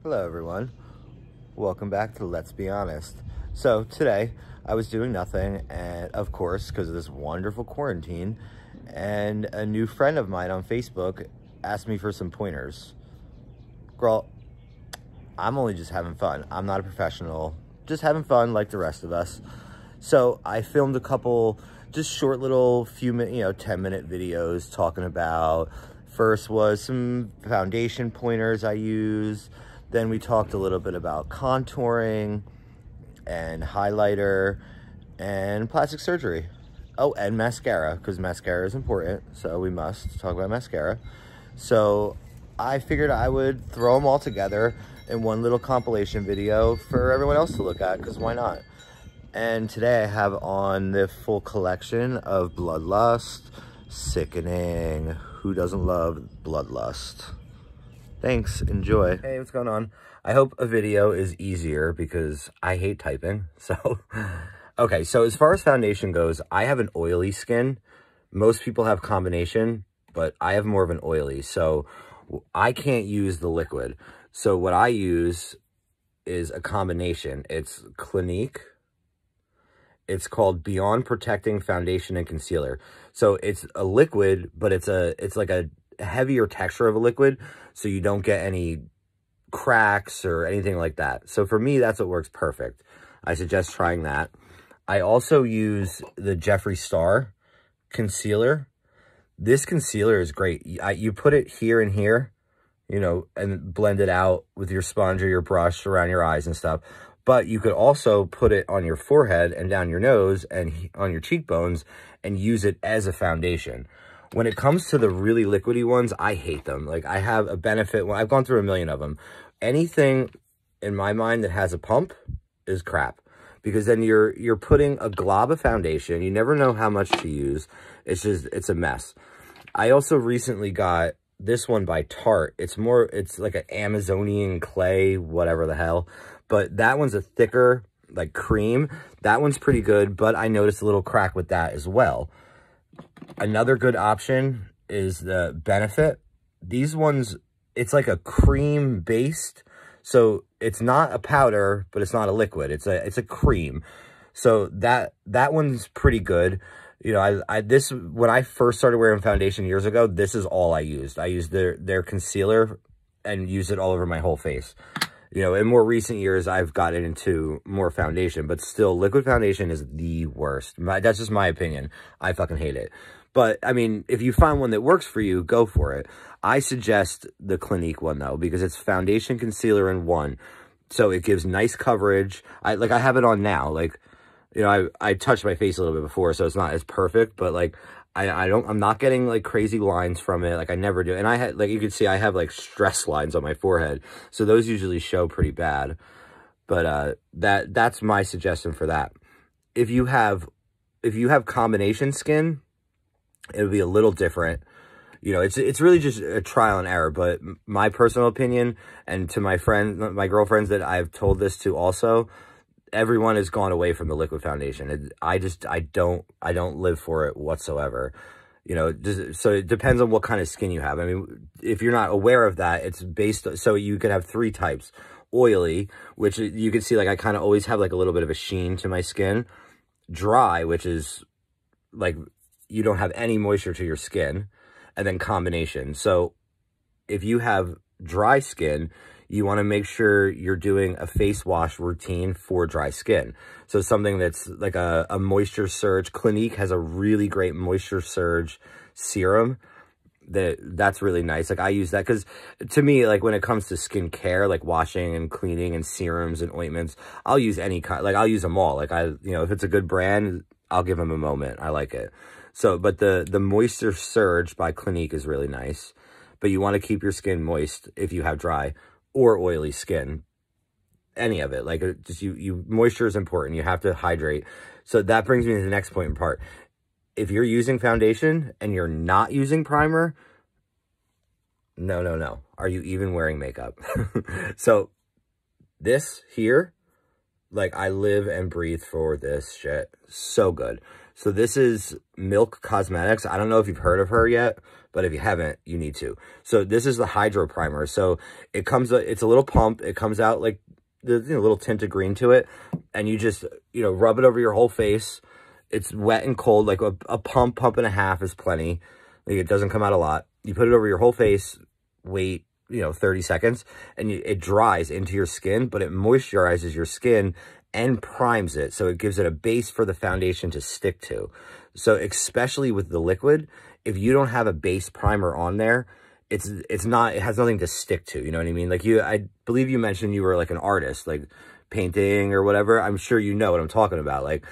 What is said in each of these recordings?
Hello everyone, welcome back to Let's Be Honest. So today I was doing nothing, and of course because of this wonderful quarantine, and a new friend of mine on Facebook asked me for some pointers. Girl, I'm only just having fun. I'm not a professional, just having fun like the rest of us. So I filmed a couple just short little few minute, 10-minute videos talking about, first was some foundation pointers I use. Then we talked a little bit about contouring and highlighter and plastic surgery. Oh, and mascara, because mascara is important, so we must talk about mascara. So I figured I would throw them all together in one little compilation video for everyone else to look at, because why not? And today I have on the full collection of Bloodlust. Sickening. Who doesn't love Bloodlust? Thanks, enjoy. Hey, what's going on? I hope a video is easier because I hate typing. So, okay, so as far as foundation goes, I have an oily skin. Most people have combination, but I have more of an oily. So I can't use the liquid. So what I use is a combination. It's Clinique. It's called Beyond Protecting Foundation and Concealer. So it's a liquid, but it's like a heavier texture of a liquid, so you don't get any cracks or anything like that. So for me, that's what works perfect. I suggest trying that. I also use the Jeffree Star concealer. This concealer is great. You put it here and here, and blend it out with your sponge or your brush around your eyes and stuff. But you could also put it on your forehead and down your nose and on your cheekbones and use it as a foundation. When it comes to the really liquidy ones, I hate them. Like, I have a benefit. Well, I've gone through a million of them. Anything in my mind that has a pump is crap, because then you're putting a glob of foundation. You never know how much to use. It's a mess. I also recently got this one by Tarte. It's like an Amazonian clay, whatever the hell. But that one's a thicker, like, cream. That one's pretty good, but I noticed a little crack with that as well. Another good option is the Benefit. These ones, it's like a cream based. So it's not a powder, but it's not a liquid. It's a cream. So that one's pretty good. When I first started wearing foundation years ago, this is all I used. I used their concealer and used it all over my whole face. In more recent years, I've gotten into more foundation, but still, liquid foundation is the worst. That's just my opinion. I fucking hate it. But, I mean, if you find one that works for you, go for it. I suggest the Clinique one, though, because it's foundation, concealer in one. So it gives nice coverage. I have it on now. I touched my face a little bit before, so it's not as perfect, but, I'm not getting, crazy lines from it. I never do. And I had, you can see, I have, stress lines on my forehead. So those usually show pretty bad. But, that's my suggestion for that. If you have combination skin, it'll be a little different. It's really just a trial and error. But my personal opinion, and to my girlfriends that I've told this to also, everyone has gone away from the liquid foundation. I don't live for it whatsoever. So it depends on what kind of skin you have. I mean, if you're not aware of that, it's based, so you could have three types. Oily, which you can see, I kind of always have a little bit of a sheen to my skin. Dry, which is you don't have any moisture to your skin. And then combination. So if you have dry skin, you want to make sure you're doing a face wash routine for dry skin. So something that's like a moisture surge. Clinique has a really great moisture surge serum that's really nice. I use that because, to me, when it comes to skincare, washing and cleaning and serums and ointments, I'll use any kind. I'll use them all. If it's a good brand, I'll give them a moment. I like it. So, but the moisture surge by Clinique is really nice. But you want to keep your skin moist if you have dry or oily skin. Any of it. Moisture is important. You have to hydrate. So that brings me to the next point and part. If you're using foundation and you're not using primer, no. Are you even wearing makeup? So this here Like, I live and breathe for this shit. So good. So this is Milk Cosmetics. I don't know if you've heard of her yet, but if you haven't, you need to. So this is the Hydro Primer. So it comes, it's a little pump. It comes out like the little tint of green to it. And you just, rub it over your whole face. It's wet and cold. Like a pump and a half is plenty. Like, it doesn't come out a lot. You put it over your whole face, wait, 30 seconds, and it dries into your skin, but it moisturizes your skin and primes it. So it gives it a base for the foundation to stick to. So especially with the liquid, if you don't have a base primer on there, it has nothing to stick to. You know what I mean? Like, I believe you mentioned you were like an artist, like painting or whatever. I'm sure you know what I'm talking about. Like,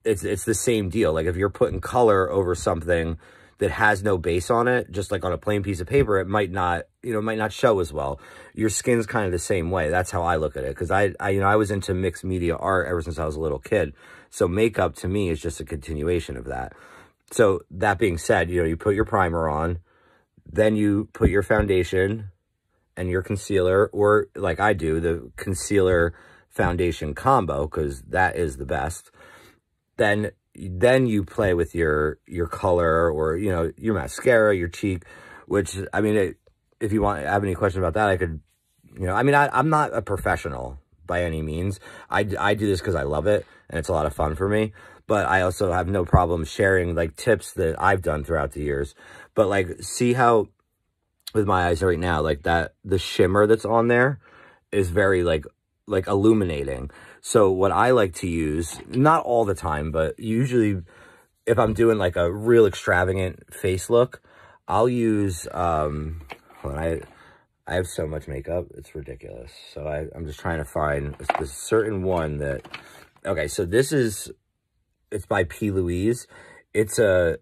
it's the same deal. Like, if you're putting color over something that has no base on it, just like on a plain piece of paper, it might not, might not show as well. Your skin's kind of the same way. That's how I look at it. Because I was into mixed media art ever since I was a little kid. So makeup to me is just a continuation of that. So that being said, you put your primer on, then you put your foundation and your concealer, or like I do, the concealer foundation combo, because that is the best. Then you play with your color, or, your mascara, your cheek, which, I mean, if you have any question about that, I could, I'm not a professional by any means. I do this because I love it, and it's a lot of fun for me. But I also have no problem sharing, like, tips that I've done throughout the years. But, like, see how, with my eyes right now, like, the shimmer that's on there is very, like illuminating. So what I like to use, not all the time, but usually if I'm doing like a real extravagant face look, I'll use, hold on, I have so much makeup, it's ridiculous. So I'm just trying to find this certain one that, okay, so it's by P. Louise. It's a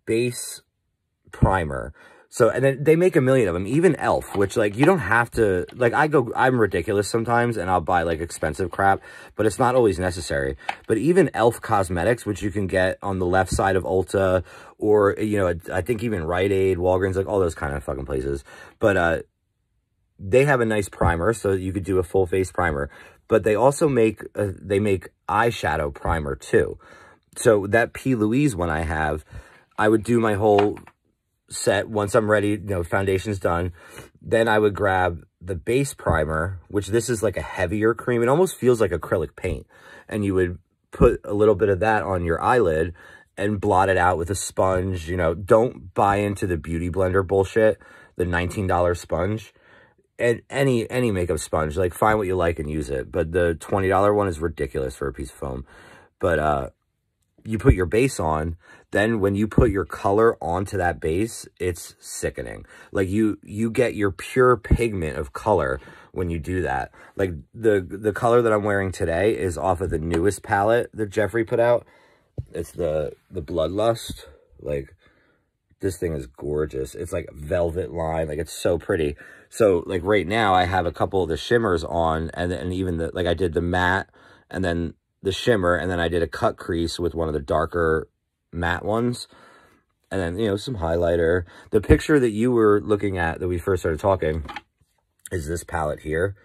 base primer. So, and then they make a million of them, even e.l.f., which, like, you don't have to, like, I'm ridiculous sometimes, and I'll buy, like, expensive crap, but it's not always necessary. But even e.l.f. Cosmetics, which you can get on the left side of Ulta, or, I think even Rite Aid, Walgreens, like, all those kind of fucking places. But, they have a nice primer, so you could do a full face primer. But they also make eyeshadow primer, too. So that P. Louise one I would do my whole set once I'm ready, foundation's done. Then I would grab the base primer, which this is like a heavier cream. It almost feels like acrylic paint. And you would put a little bit of that on your eyelid and blot it out with a sponge. Don't buy into the Beauty Blender bullshit, the $19 sponge. And any makeup sponge, like, find what you like and use it. But the $20 one is ridiculous for a piece of foam. But you put your base on, then when you put your color onto that base, it's sickening. Like, you get your pure pigment of color when you do that. Like, the color that I'm wearing today is off of the newest palette that Jeffree put out. It's the Bloodlust. Like, this thing is gorgeous. It's like velvet line. Like, it's so pretty. So, like, right now I have a couple of the shimmers on, and even I did the matte, and then the shimmer, and then I did a cut crease with one of the darker matte ones, and then, some highlighter. The picture that you were looking at that we first started talking is this palette here.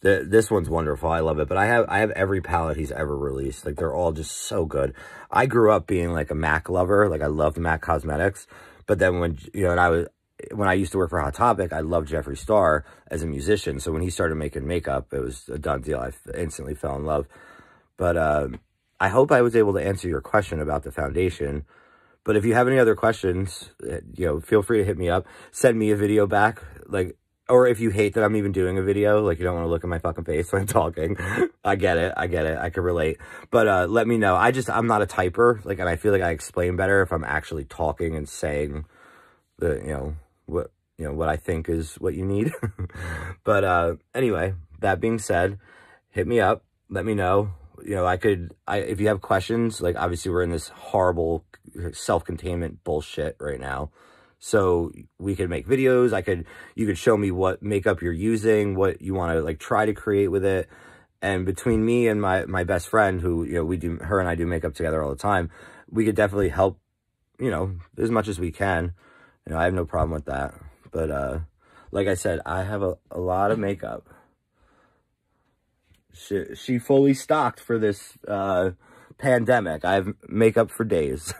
This one's wonderful. I love it. But I have every palette he's ever released. Like, they're all just so good. I grew up being like a MAC lover. Like, I loved MAC Cosmetics. But then when I used to work for Hot Topic, I loved Jeffree Star as a musician. So when he started making makeup, it was a done deal. I instantly fell in love. But I hope I was able to answer your question about the foundation. But if you have any other questions, feel free to hit me up. Send me a video back. Like, or if you hate that I'm even doing a video, like, you don't want to look at my fucking face when I'm talking. I get it. I can relate. But let me know. I'm not a typer. Like, and I feel like I explain better if I'm actually talking and saying what I think is what you need. But anyway, that being said, hit me up. Let me know. If you have questions, like, obviously we're in this horrible self-containment bullshit right now. So we could make videos. You could show me what makeup you're using, what you want to, like, try to create with it. And between me and my best friend, who, her and I do makeup together all the time, we could definitely help, as much as we can. I have no problem with that. But like I said, I have a lot of makeup. she fully stocked for this pandemic. I have makeup for days.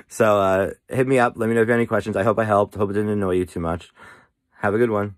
So hit me up. Let me know if you have any questions. I hope I helped. Hope it didn't annoy you too much. Have a good one.